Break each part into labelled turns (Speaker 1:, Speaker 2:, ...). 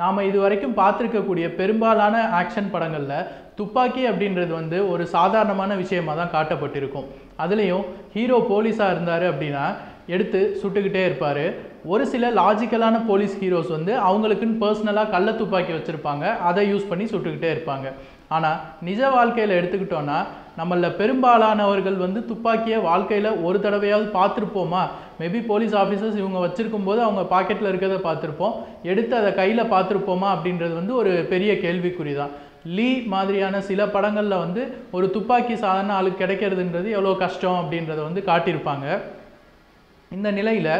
Speaker 1: நாம் இதுவரைக்கும் பார்த்துருக்கக்கூடிய பெரும்பாலான ஆக்ஷன் படங்களில் துப்பாக்கி அப்படின்றது வந்து ஒரு சாதாரணமான விஷயமாக தான் காட்டப்பட்டிருக்கும். அதுலேயும் ஹீரோ போலீஸாக இருந்தார் அப்படின்னா எடுத்து சுட்டுக்கிட்டே இருப்பார். ஒரு சில லாஜிக்கலான போலீஸ் ஹீரோஸ் வந்து அவங்களுக்குன்னு பர்சனலாக கள்ள துப்பாக்கி வச்சுருப்பாங்க, அதை யூஸ் பண்ணி சுட்டுக்கிட்டே இருப்பாங்க. ஆனால் நிஜ வாழ்க்கையில் எடுத்துக்கிட்டோன்னா நம்மளில் பெரும்பாலானவர்கள் வந்து துப்பாக்கியை வாழ்க்கையில் ஒரு தடவையாவது பார்த்துருப்போமா? மேபி போலீஸ் ஆஃபீஸர்ஸ் இவங்க வச்சுருக்கும் போது அவங்க பாக்கெட்டில் இருக்கிறத பார்த்துருப்போம், எடுத்து அதை கையில் பார்த்துருப்போமா அப்படின்றது வந்து ஒரு பெரிய கேள்விக்குறி தான். லீ மாதிரியான சில படங்களில் வந்து ஒரு துப்பாக்கி சாதாரண ஆளுக்கு கிடைக்கிறதுன்றது எவ்வளோ கஷ்டம் அப்படின்றத வந்து காட்டியிருப்பாங்க. இந்த நிலையில்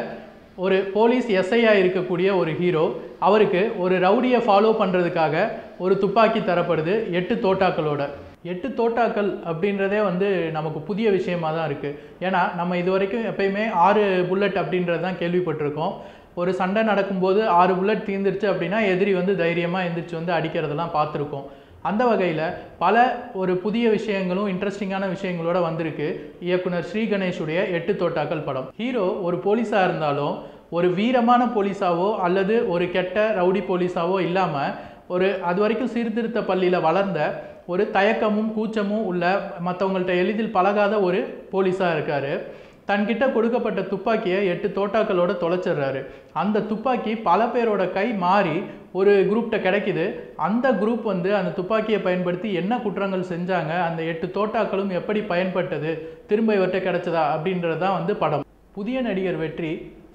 Speaker 1: ஒரு போலீஸ் எஸ்ஐயாக இருக்கக்கூடிய ஒரு ஹீரோ, அவருக்கு ஒரு ரவுடியை ஃபாலோ பண்ணுறதுக்காக ஒரு துப்பாக்கி தரப்படுது 8 தோட்டாக்களோட. 8 தோட்டாக்கள் அப்படின்றதே வந்து நமக்கு புதிய விஷயமாக தான் இருக்குது. ஏன்னா நம்ம இது வரைக்கும் எப்பயுமே 6 புல்லட் அப்படின்றது தான் கேள்விப்பட்டிருக்கோம். ஒரு சண்டை நடக்கும்போது 6 புல்லட் தீர்ந்துருச்சு அப்படின்னா எதிரி வந்து தைரியமாக எந்திரிச்சு வந்து அடிக்கிறதெல்லாம் பார்த்துருக்கோம். அந்த வகையில் பல ஒரு புதிய விஷயங்களும் இன்ட்ரெஸ்டிங்கான விஷயங்களோட வந்திருக்கு இயக்குனர் ஸ்ரீ கணேஷுடைய 8 தோட்டாக்கள் படம். ஹீரோ ஒரு போலீஸாக இருந்தாலும் ஒரு வீரமான போலீஸாவோ அல்லது ஒரு கெட்ட ரவுடி போலீஸாவோ இல்லாமல் ஒரு அது வரைக்கும் சீர்திருத்த பள்ளியில் வளர்ந்த ஒரு தயக்கமும் கூச்சமும் உள்ள மற்றவங்கள்ட்ட எளிதில் பழகாத ஒரு போலீஸாக இருக்கார். தன்கிட்ட கொடுக்கப்பட்ட துப்பாக்கியை 8 தோட்டாக்களோட தொலைச்சிடுறாரு. அந்த துப்பாக்கி பல பேரோட கை மாறி ஒரு குரூப்கிட்ட கிடைக்குது. அந்த குரூப் வந்து அந்த துப்பாக்கியை பயன்படுத்தி என்ன குற்றங்கள் செஞ்சாங்க, அந்த 8 தோட்டாக்களும் எப்படி பயன்பட்டது, திரும்ப இவர்கிட்ட கிடைச்சதா அப்படின்றது தான் வந்து படம். புதிய நடிகர் வெற்றி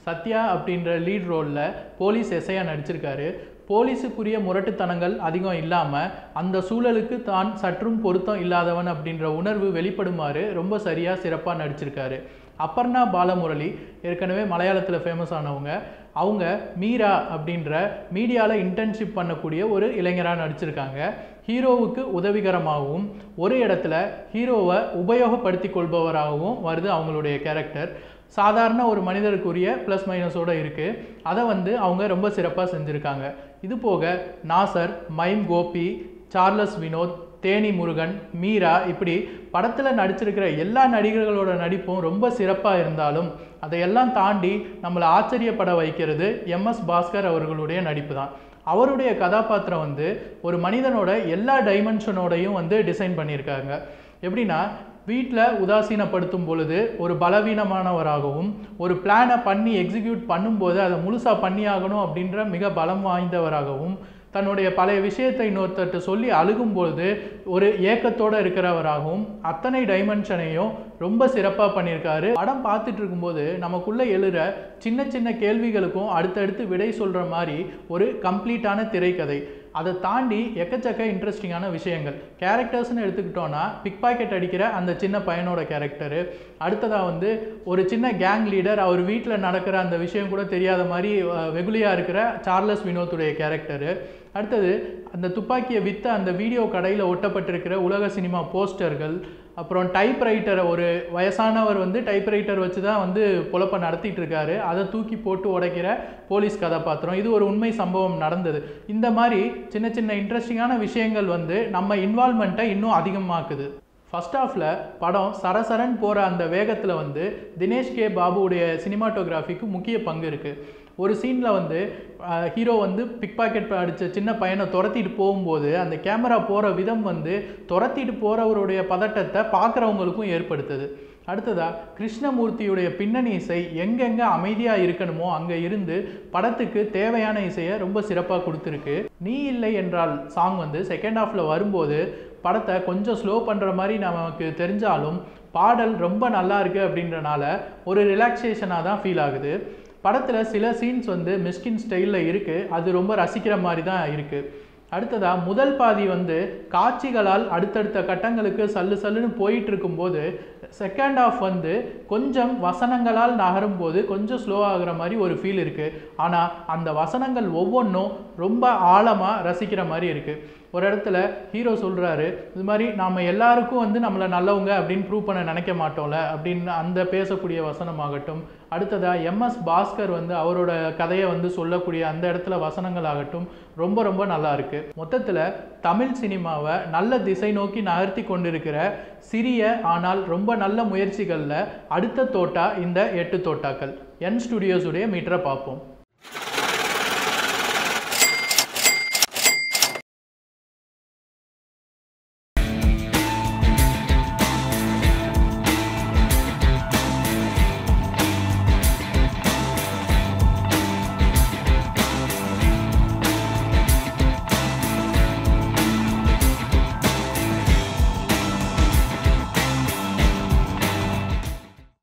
Speaker 1: சத்யா அப்படின்ற லீட் ரோலில் போலீஸ் எஸ்ஐயாக நடிச்சிருக்காரு. போலீஸுக்குரிய முரட்டுத்தனங்கள் அதிகம் இல்லாமல் அந்த சூழலுக்கு தான் சற்றும் பொருத்தம் இல்லாதவன் அப்படின்ற உணர்வு வெளிப்படுமாறு ரொம்ப சரியாக சிறப்பாக நடிச்சிருக்காரு. அபர்ணா பாலமுரளி ஏற்கனவே மலையாளத்தில் ஃபேமஸ் ஆனவங்க. அவங்க மீரா அப்படின்ற மீடியாவில் இன்டர்ன்ஷிப் பண்ணக்கூடிய ஒரு இளைஞராக நடிச்சிருக்காங்க. ஹீரோவுக்கு உதவிகரமாகவும் ஒரு இடத்துல ஹீரோவை உபயோகப்படுத்தி கொள்பவராகவும் வருது அவங்களுடைய கேரக்டர். சாதாரண ஒரு மனிதருக்குரிய ப்ளஸ் மைனஸோடு இருக்குது. அதை வந்து அவங்க ரொம்ப சிறப்பாக செஞ்சுருக்காங்க. இது போக நாசர், மைம் கோபி, சார்லஸ் வினோத், தேனி முருகன், மீரா இப்படி படத்தில் நடிச்சிருக்கிற எல்லா நடிகர்களோட நடிப்பும் ரொம்ப சிறப்பாக இருந்தாலும் அதையெல்லாம் தாண்டி நம்மளை ஆச்சரியப்பட வைக்கிறது MS பாஸ்கர் அவர்களுடைய நடிப்பு தான். அவருடைய கதாபாத்திரம் வந்து ஒரு மனிதனோட எல்லா டைமென்ஷனோடையும் வந்து டிசைன் பண்ணியிருக்காங்க. எப்படின்னா வீட்டில் உதாசீனப்படுத்தும் பொழுது ஒரு பலவீனமானவராகவும், ஒரு பிளானை பண்ணி எக்ஸிக்யூட் பண்ணும்போது அதை முழுசாக பண்ணியாகணும் அப்படின்ற மிக பலம் வாய்ந்தவராகவும், தன்னுடைய பழைய விஷயத்தை இன்னொருத்தர்கிட்ட சொல்லி அழுகும்பொழுது ஒரு ஏக்கத்தோடு இருக்கிறவராகவும் அத்தனை டைமென்ஷனையும் ரொம்ப சிறப்பாக பண்ணியிருக்காரு. படம் பார்த்துட்டு இருக்கும்போது நமக்குள்ளே எழுற சின்ன சின்ன கேள்விகளுக்கும் அடுத்தடுத்து விடை சொல்கிற மாதிரி ஒரு கம்ப்ளீட்டான திரைக்கதை. அதை தாண்டி எக்கச்சக்க இன்ட்ரெஸ்டிங்கான விஷயங்கள். கேரக்டர்ஸ்னு எடுத்துக்கிட்டோன்னா பிக் பாக்கெட் அடிக்கிற அந்த சின்ன பையனோட கேரக்டரு, அடுத்ததாக வந்து ஒரு சின்ன கேங் லீடர், அவர் வீட்டில் நடக்கிற அந்த விஷயம் கூட தெரியாத மாதிரி வெகுலியாக இருக்கிற சார்லஸ் வினோத்துடைய கேரக்டரு, அடுத்தது அந்த துப்பாக்கியை விற்ற அந்த வீடியோ கடையில் ஒட்டப்பட்டிருக்கிற உலக சினிமா போஸ்டர்கள், அப்புறம் டைப்ரைட்டரை ஒரு வயசானவர் வந்து டைப்ரைட்டர் வச்சு தான் வந்து பொழப்பை நடத்திட்டு இருக்காரு, அதை தூக்கி போட்டு உடைக்கிற போலீஸ் கதாபாத்திரம். இது ஒரு உண்மை சம்பவம் நடந்தது. இந்த மாதிரி சின்ன சின்ன இன்ட்ரெஸ்டிங்கான விஷயங்கள் வந்து நம்ம இன்வால்மெண்ட்டை இன்னும் அதிகமாக்குது. ஃபர்ஸ்ட் ஹாஃபில் படம் சரசரன் போகிற அந்த வேகத்தில் வந்து தினேஷ் கே பாபுவுடைய சினிமாட்டோகிராஃபிக்கு முக்கிய பங்கு இருக்குது. ஒரு சீனில் வந்து ஹீரோ வந்து பிக் பாக்கெட் அடித்த சின்ன பையனை துரத்திட்டு போகும்போது அந்த கேமரா போகிற விதம் வந்து துரத்திட்டு போகிறவருடைய பதட்டத்தை பார்க்குறவங்களுக்கும் ஏற்படுத்துது. அடுத்ததாக கிருஷ்ணமூர்த்தியுடைய பின்னணி இசை எங்கெங்கே அமைதியாக இருக்கணுமோ அங்கே இருந்து படத்துக்கு தேவையான இசையை ரொம்ப சிறப்பாக கொடுத்துருக்கு. நீ இல்லை என்றால் சாங் வந்து செகண்ட் ஹாஃபில் வரும்போது படத்தை கொஞ்சம் ஸ்லோ பண்ணுற மாதிரி நமக்கு தெரிஞ்சாலும் பாடல் ரொம்ப நல்லா இருக்குது அப்படின்றனால ஒரு ரிலாக்ஸேஷனாக தான் ஃபீல் ஆகுது. படத்தில் சில சீன்ஸ் வந்து மிஸ்கின் ஸ்டைலில் இருக்குது, அது ரொம்ப ரசிக்கிற மாதிரி தான் இருக்குது. அடுத்ததாக முதல் பாதி வந்து காட்சிகளால் அடுத்தடுத்த கட்டங்களுக்கு சல்லுன்னு போயிட்டு இருக்கும்போது செகண்ட் ஹாஃப் வந்து கொஞ்சம் வசனங்களால் நகரும்போது கொஞ்சம் ஸ்லோ ஆகுற மாதிரி ஒரு ஃபீல் இருக்குது. ஆனால் அந்த வசனங்கள் ஒவ்வொன்றும் ரொம்ப ஆழமாக ரசிக்கிற மாதிரி இருக்குது. ஒரு இடத்துல ஹீரோ சொல்கிறாரு, இது மாதிரி நாம் எல்லாருக்கும் வந்து நம்மளை நல்லவங்க அப்படின்னு ப்ரூவ் பண்ண நினைக்க மாட்டோம்ல அப்படின்னு அந்த பேசக்கூடிய வசனமாகட்டும், அடுத்ததாக MS பாஸ்கர் வந்து அவரோட கதையை வந்து சொல்லக்கூடிய அந்த இடத்துல வசனங்கள் ஆகட்டும் ரொம்ப ரொம்ப நல்லா இருக்குது. மொத்தத்தில் தமிழ் சினிமாவை நல்ல திசை நோக்கி நகர்த்தி கொண்டிருக்கிற சிறிய ஆனால் ரொம்ப நல்ல முயற்சிகளில் அடுத்த தோட்டா இந்த 8 தோட்டாக்கள். என் ஸ்டுடியோஸுடைய மீட்டரை பார்ப்போம்.